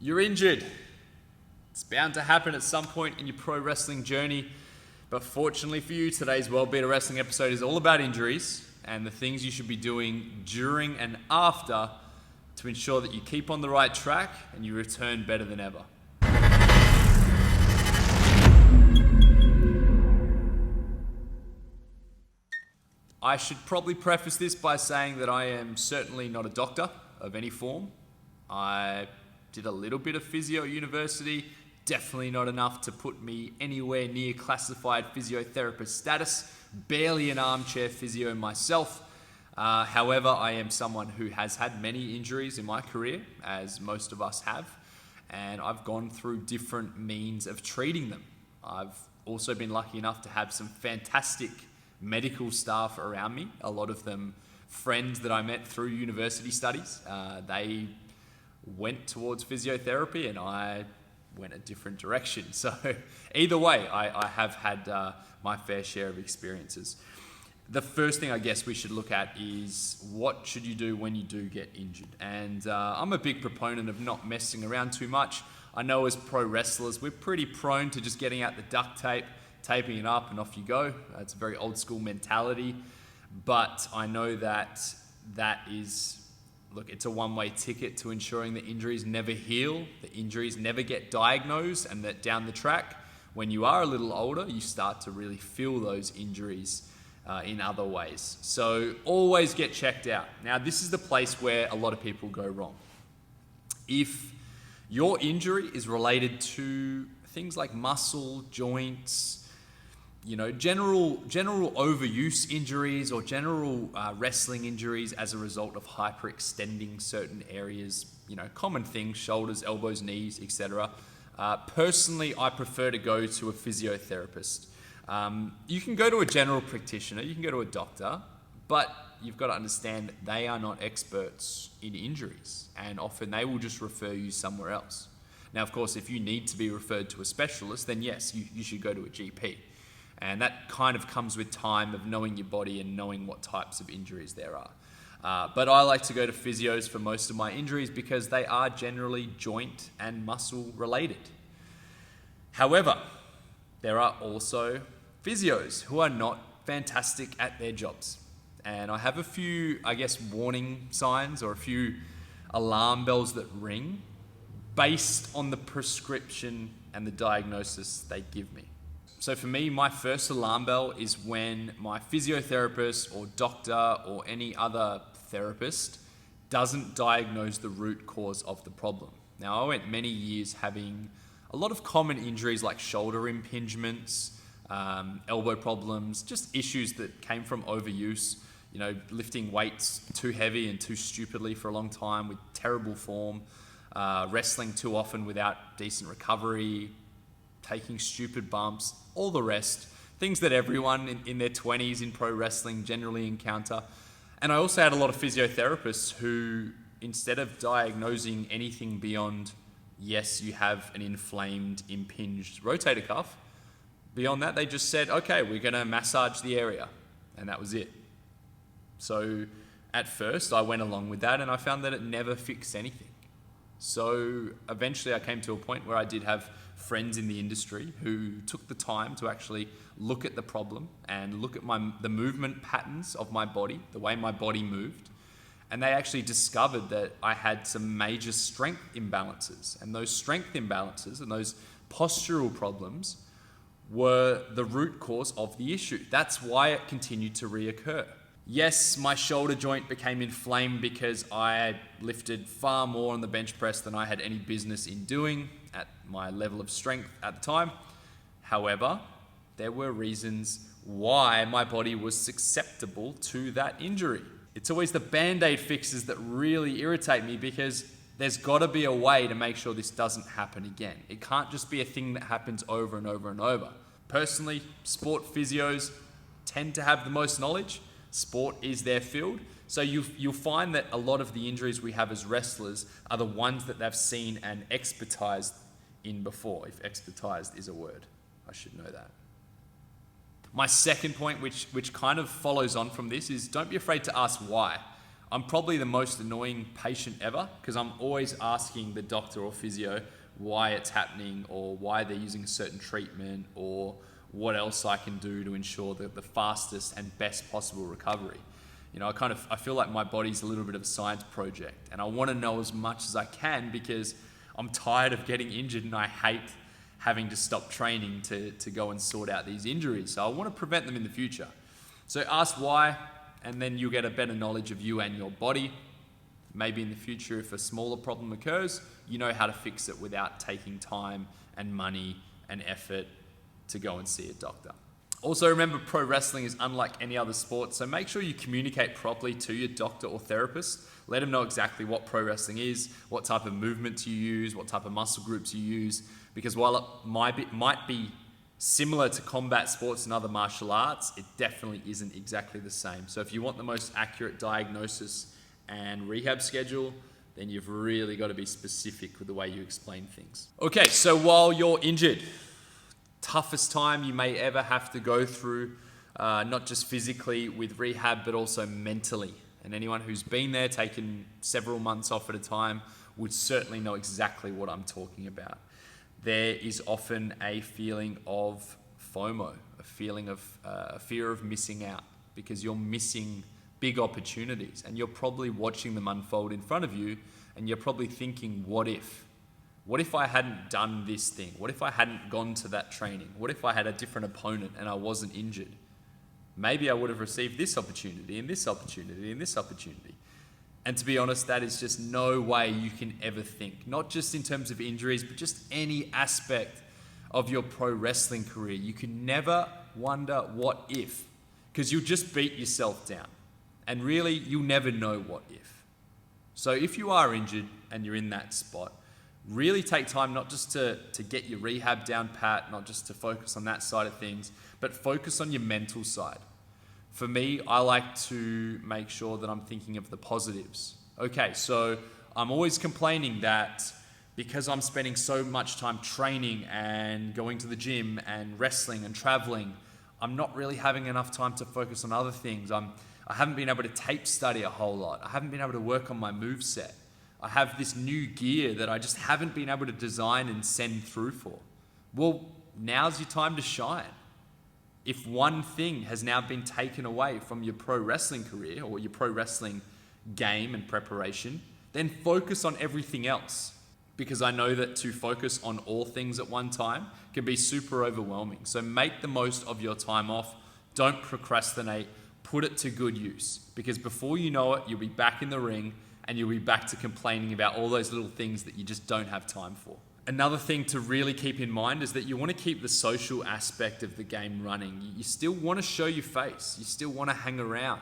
You're injured. It's bound to happen at some point in your pro wrestling journey. But fortunately for you, today's World-Beater Wrestling episode is all about injuries and the things you should be doing during and after to ensure that you keep on the right track and you return better than ever. I should probably preface this by saying that I am certainly not a doctor of any form. I did a little bit of physio at university, definitely not enough to put me anywhere near classified physiotherapist status, barely an armchair physio myself. However, I am someone who has had many injuries in my career, as most of us have, and I've gone through different means of treating them. I've also been lucky enough to have some fantastic medical staff around me, a lot of them friends that I met through university studies. They went towards physiotherapy and I went a different direction. So either way, I have had my fair share of experiences. The first thing I guess we should look at is what should you do when you do get injured? And I'm a big proponent of not messing around too much. I know as pro wrestlers, we're pretty prone to just getting out the duct tape, taping it up and off you go. It's a very old school mentality. But I know that is, look, it's a one-way ticket to ensuring that injuries never heal, that injuries never get diagnosed, and that down the track, when you are a little older, you start to really feel those injuries in other ways. So always get checked out. Now, this is the place where a lot of people go wrong. If your injury is related to things like muscle, joints, general overuse injuries or general wrestling injuries as a result of hyperextending certain areas, common things, shoulders, elbows, knees, etc. Personally, I prefer to go to a physiotherapist. You can go to a general practitioner, you can go to a doctor, but you've got to understand they are not experts in injuries, and often they will just refer you somewhere else. Now, of course, if you need to be referred to a specialist, then yes, you should go to a GP. And that kind of comes with time of knowing your body and knowing what types of injuries there are. But I like to go to physios for most of my injuries because they are generally joint and muscle related. However, there are also physios who are not fantastic at their jobs. And I have a few, warning signs or a few alarm bells that ring based on the prescription and the diagnosis they give me. So for me, my first alarm bell is when my physiotherapist or doctor or any other therapist doesn't diagnose the root cause of the problem. Now, I went many years having a lot of common injuries like shoulder impingements, elbow problems, just issues that came from overuse, lifting weights too heavy and too stupidly for a long time with terrible form, wrestling too often without decent recovery, taking stupid bumps, all the rest, things that everyone in their 20s in pro wrestling generally encounter. And I also had a lot of physiotherapists who, instead of diagnosing anything beyond, yes, you have an inflamed, impinged rotator cuff, beyond that, they just said, okay, we're going to massage the area. And that was it. So at first, I went along with that and I found that it never fixed anything. So eventually I came to a point where I did have friends in the industry who took the time to actually look at the problem and look at the movement patterns of my body, the way my body moved. And they actually discovered that I had some major strength imbalances. And those strength imbalances and those postural problems were the root cause of the issue. That's why it continued to reoccur. Yes, my shoulder joint became inflamed because I lifted far more on the bench press than I had any business in doing at my level of strength at the time. However, there were reasons why my body was susceptible to that injury. It's always the band-aid fixes that really irritate me because there's got to be a way to make sure this doesn't happen again. It can't just be a thing that happens over and over and over. Personally, sport physios tend to have the most knowledge. Sport is their field. So you'll find that a lot of the injuries we have as wrestlers are the ones that they've seen and expertised in before, if expertised is a word. I should know that. My second point, which kind of follows on from this, is don't be afraid to ask why. I'm probably the most annoying patient ever because I'm always asking the doctor or physio why it's happening or why they're using a certain treatment or what else I can do to ensure the fastest and best possible recovery. You know, I feel like my body's a little bit of a science project and I want to know as much as I can because I'm tired of getting injured and I hate having to stop training to go and sort out these injuries. So I want to prevent them in the future. So ask why, and then you'll get a better knowledge of you and your body. Maybe in the future, if a smaller problem occurs, you know how to fix it without taking time and money and effort to go and see a doctor. Also remember, pro wrestling is unlike any other sport, so make sure you communicate properly to your doctor or therapist. Let them know exactly what pro wrestling is, what type of movements you use, what type of muscle groups you use, because while it might be similar to combat sports and other martial arts, it definitely isn't exactly the same. So if you want the most accurate diagnosis and rehab schedule, then you've really got to be specific with the way you explain things. Okay, so while you're injured, toughest time you may ever have to go through, not just physically with rehab, but also mentally. And anyone who's been there, taken several months off at a time, would certainly know exactly what I'm talking about. There is often a feeling of FOMO, a fear of missing out, because you're missing big opportunities and you're probably watching them unfold in front of you and you're probably thinking, what if? What if I hadn't done this thing? What if I hadn't gone to that training? What if I had a different opponent and I wasn't injured? Maybe I would have received this opportunity and this opportunity and this opportunity. And to be honest, that is just no way you can ever think. Not just in terms of injuries, but just any aspect of your pro wrestling career. You can never wonder what if, because you'll just beat yourself down. And really, you'll never know what if. So if you are injured and you're in that spot, really take time not just to get your rehab down pat, not just to focus on that side of things, but focus on your mental side. For me, I like to make sure that I'm thinking of the positives. Okay, so I'm always complaining that because I'm spending so much time training and going to the gym and wrestling and traveling, I'm not really having enough time to focus on other things. I haven't been able to tape study a whole lot. I haven't been able to work on my moveset. I have this new gear that I just haven't been able to design and send through for. Well, now's your time to shine. If one thing has now been taken away from your pro wrestling career or your pro wrestling game and preparation, then focus on everything else. Because I know that to focus on all things at one time can be super overwhelming. So make the most of your time off. Don't procrastinate. Put it to good use. Because before you know it, you'll be back in the ring and you'll be back to complaining about all those little things that you just don't have time for. Another thing to really keep in mind is that you want to keep the social aspect of the game running. You still want to show your face. You still want to hang around.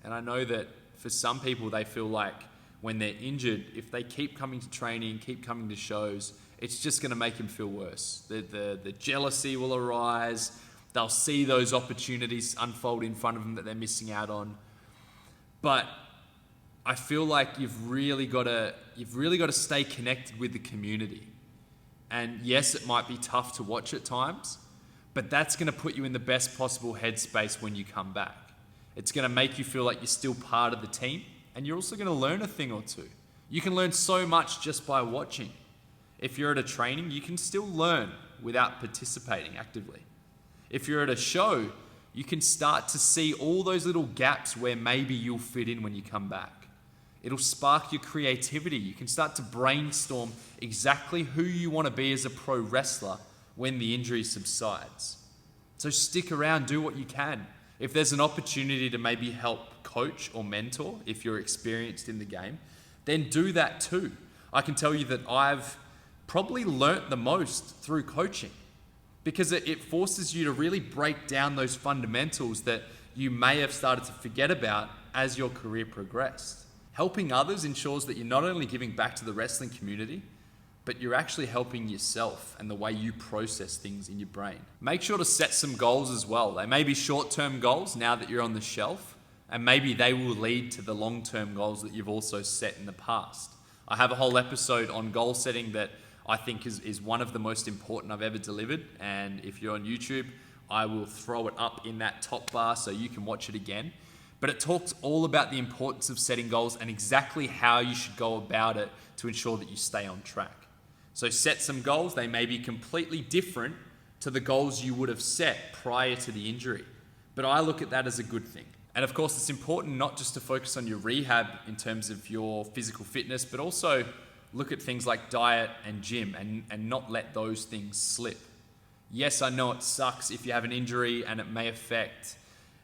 And I know that for some people, they feel like when they're injured, if they keep coming to training, keep coming to shows, it's just going to make them feel worse. The jealousy will arise. They'll see those opportunities unfold in front of them that they're missing out on. But I feel like you've really got to stay connected with the community. And yes, it might be tough to watch at times, but that's going to put you in the best possible headspace when you come back. It's going to make you feel like you're still part of the team, and you're also going to learn a thing or two. You can learn so much just by watching. If you're at a training, you can still learn without participating actively. If you're at a show, you can start to see all those little gaps where maybe you'll fit in when you come back. It'll spark your creativity. You can start to brainstorm exactly who you want to be as a pro wrestler when the injury subsides. So stick around, do what you can. If there's an opportunity to maybe help coach or mentor, if you're experienced in the game, then do that too. I can tell you that I've probably learnt the most through coaching because it forces you to really break down those fundamentals that you may have started to forget about as your career progressed. Helping others ensures that you're not only giving back to the wrestling community, but you're actually helping yourself and the way you process things in your brain. Make sure to set some goals as well. They may be short-term goals now that you're on the shelf, and maybe they will lead to the long-term goals that you've also set in the past. I have a whole episode on goal setting that I think is one of the most important I've ever delivered, and if you're on YouTube, I will throw it up in that top bar so you can watch it again. But it talks all about the importance of setting goals and exactly how you should go about it to ensure that you stay on track. So set some goals. They may be completely different to the goals you would have set prior to the injury. But I look at that as a good thing. And of course, it's important not just to focus on your rehab in terms of your physical fitness, but also look at things like diet and gym and not let those things slip. Yes, I know it sucks if you have an injury and it may affect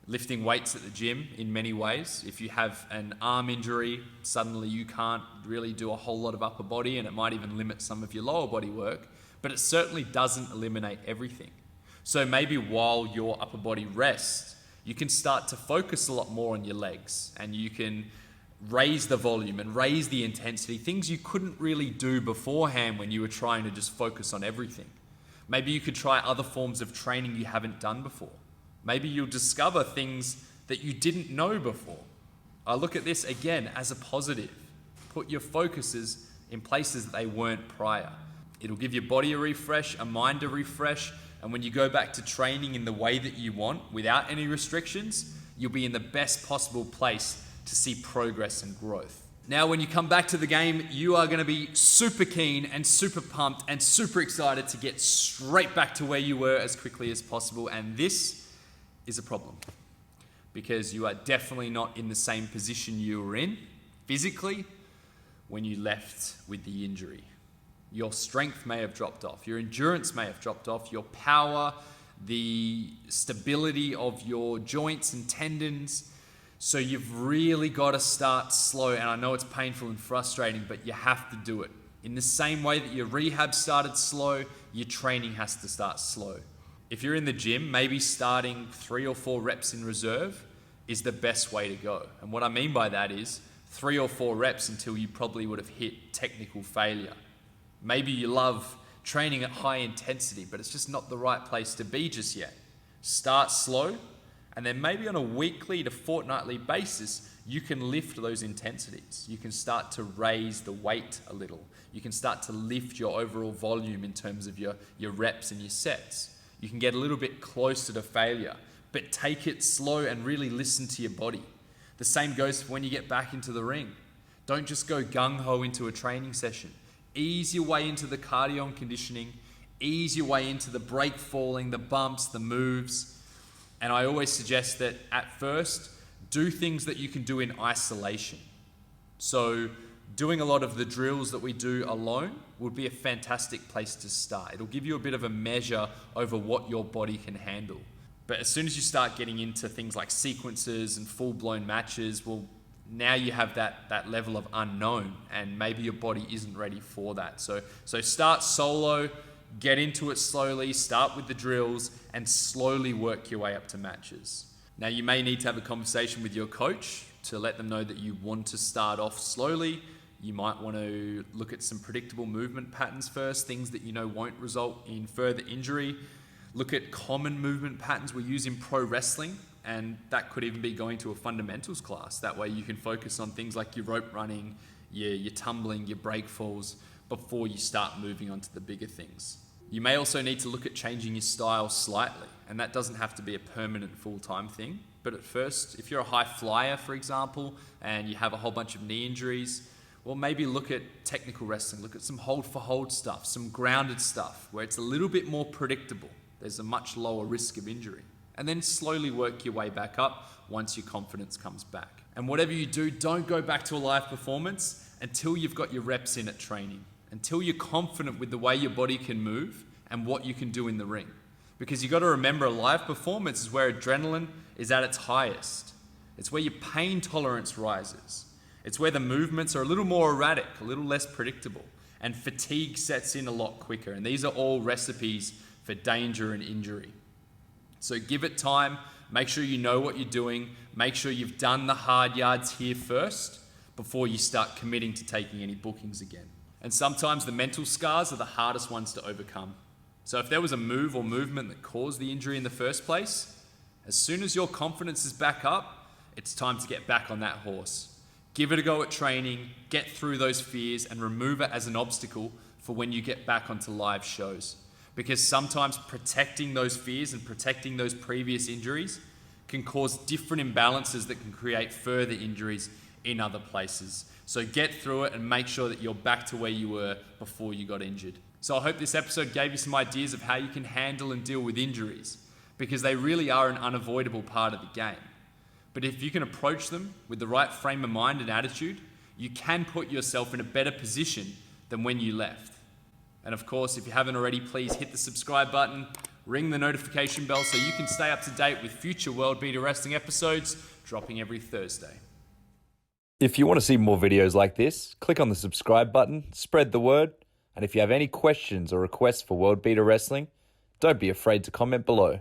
lifting weights at the gym in many ways. If you have an arm injury, suddenly you can't really do a whole lot of upper body and it might even limit some of your lower body work, but it certainly doesn't eliminate everything. So maybe while your upper body rests, you can start to focus a lot more on your legs and you can raise the volume and raise the intensity, things you couldn't really do beforehand when you were trying to just focus on everything. Maybe you could try other forms of training you haven't done before. Maybe you'll discover things that you didn't know before. I look at this again as a positive. Put your focuses in places that they weren't prior. It'll give your body a refresh, a mind a refresh, and when you go back to training in the way that you want, without any restrictions, you'll be in the best possible place to see progress and growth. Now, when you come back to the game, you are going to be super keen and super pumped and super excited to get straight back to where you were as quickly as possible, and this is a problem because you are definitely not in the same position you were in physically when you left with the injury. Your strength may have dropped off, your endurance may have dropped off, your power, the stability of your joints and tendons. So you've really got to start slow, and I know it's painful and frustrating, but you have to do it. In the same way that your rehab started slow, your training has to start slow. If you're in the gym, maybe starting 3 or 4 reps in reserve is the best way to go. And what I mean by that is 3 or 4 reps until you probably would have hit technical failure. Maybe you love training at high intensity, but it's just not the right place to be just yet. Start slow, and then maybe on a weekly to fortnightly basis, you can lift those intensities. You can start to raise the weight a little. You can start to lift your overall volume in terms of your reps and your sets. You can get a little bit closer to failure, but take it slow and really listen to your body. The same goes for when you get back into the ring. Don't just go gung-ho into a training session. Ease your way into the cardio and conditioning. Ease your way into the break falling, the bumps, the moves. And I always suggest that at first, do things that you can do in isolation. So doing a lot of the drills that we do alone would be a fantastic place to start. It'll give you a bit of a measure over what your body can handle. But as soon as you start getting into things like sequences and full-blown matches, well, now you have that level of unknown, and maybe your body isn't ready for that. So start solo, get into it slowly, start with the drills, and slowly work your way up to matches. Now, you may need to have a conversation with your coach to let them know that you want to start off slowly. You might want to look at some predictable movement patterns first, things that you know won't result in further injury. Look at common movement patterns we use in pro wrestling, and that could even be going to a fundamentals class. That way you can focus on things like your rope running, your tumbling, your break falls before you start moving on to the bigger things. You may also need to look at changing your style slightly, and that doesn't have to be a permanent full-time thing. But at first, if you're a high flyer, for example, and you have a whole bunch of knee injuries, well, maybe look at technical wrestling, look at some hold-for-hold stuff, some grounded stuff, where it's a little bit more predictable. There's a much lower risk of injury. And then slowly work your way back up once your confidence comes back. And whatever you do, don't go back to a live performance until you've got your reps in at training, until you're confident with the way your body can move and what you can do in the ring. Because you've got to remember, a live performance is where adrenaline is at its highest. It's where your pain tolerance rises. It's where the movements are a little more erratic, a little less predictable, and fatigue sets in a lot quicker. And these are all recipes for danger and injury. So give it time, make sure you know what you're doing, make sure you've done the hard yards here first before you start committing to taking any bookings again. And sometimes the mental scars are the hardest ones to overcome. So if there was a move or movement that caused the injury in the first place, as soon as your confidence is back up, it's time to get back on that horse. Give it a go at training, get through those fears, and remove it as an obstacle for when you get back onto live shows. Because sometimes protecting those fears and protecting those previous injuries can cause different imbalances that can create further injuries in other places. So get through it and make sure that you're back to where you were before you got injured. So I hope this episode gave you some ideas of how you can handle and deal with injuries, because they really are an unavoidable part of the game. But if you can approach them with the right frame of mind and attitude, you can put yourself in a better position than when you left. And of course, if you haven't already, please hit the subscribe button, ring the notification bell so you can stay up to date with future World-Beater Wrestling episodes dropping every Thursday. If you want to see more videos like this, click on the subscribe button, spread the word, and if you have any questions or requests for World-Beater Wrestling, don't be afraid to comment below.